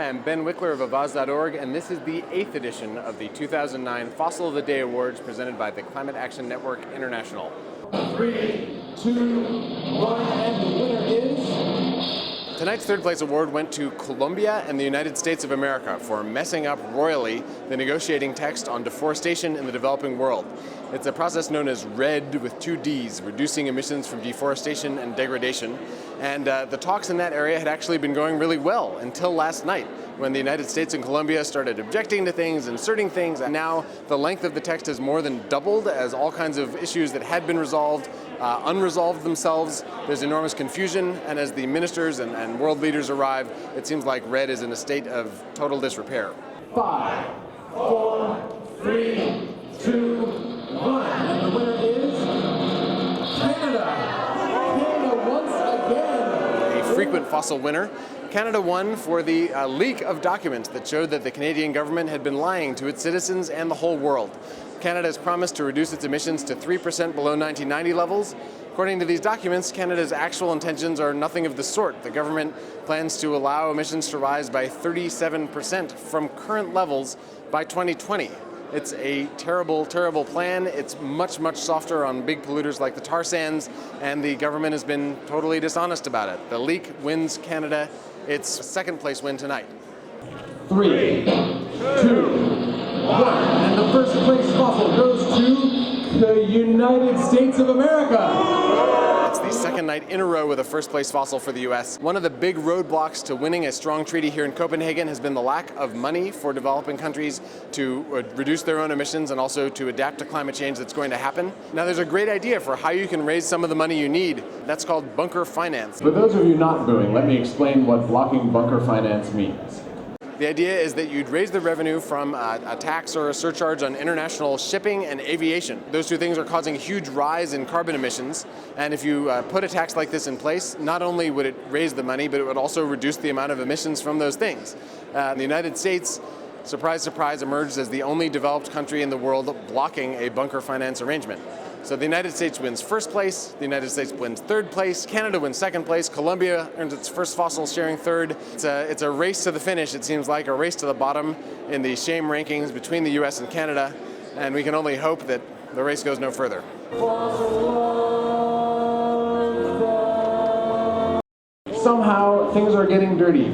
am Ben Wickler of Avaz.org, and this is the 8th edition of the 2009 Fossil of the Day Awards presented by the Climate Action Network International. 3, 2, 1, and the winner is... Tonight's third place award went to Colombia and the United States of America for messing up royally the negotiating text on deforestation in the developing world. It's a process known as RED with 2 Ds, reducing emissions from deforestation and degradation. And the talks in that area had actually been going really well until last night, when the United States and Colombia started objecting to things, inserting things, and now the length of the text has more than doubled as all kinds of issues that had been resolved unresolved themselves. There's enormous confusion, and as the ministers and world leaders arrive, it seems like RED is in a state of total disrepair. 5, 4, 3, 2, 1, and the winner is Canada. Canada once again. A frequent fossil winner. Canada won for the leak of documents that showed that the Canadian government had been lying to its citizens and the whole world. Canada has promised to reduce its emissions to 3% below 1990 levels. According to these documents, Canada's actual intentions are nothing of the sort. The government plans to allow emissions to rise by 37% from current levels by 2020. It's a terrible, terrible plan. It's much, much softer on big polluters like the tar sands, and the government has been totally dishonest about it. The leak wins Canada its second place win tonight. 3, 2, 1, and the first place fossil goes to the United States of America. It's the second night in a row with a first place fossil for the US. One of the big roadblocks to winning a strong treaty here in Copenhagen has been the lack of money for developing countries to reduce their own emissions and also to adapt to climate change that's going to happen. Now there's a great idea for how you can raise some of the money you need. That's called bunker finance. For those of you not booing, let me explain what blocking bunker finance means. The idea is that you'd raise the revenue from a tax or a surcharge on international shipping and aviation. Those two things are causing a huge rise in carbon emissions, and if you put a tax like this in place, not only would it raise the money, but it would also reduce the amount of emissions from those things. The United States, surprise, surprise, emerged as the only developed country in the world blocking a bunker finance arrangement. So the United States wins first place, the United States wins third place, Canada wins second place, Colombia earns its first fossil sharing third. It's a race to the finish, it seems like, a race to the bottom in the shame rankings between the US and Canada, and we can only hope that the race goes no further. Somehow, things are getting dirty.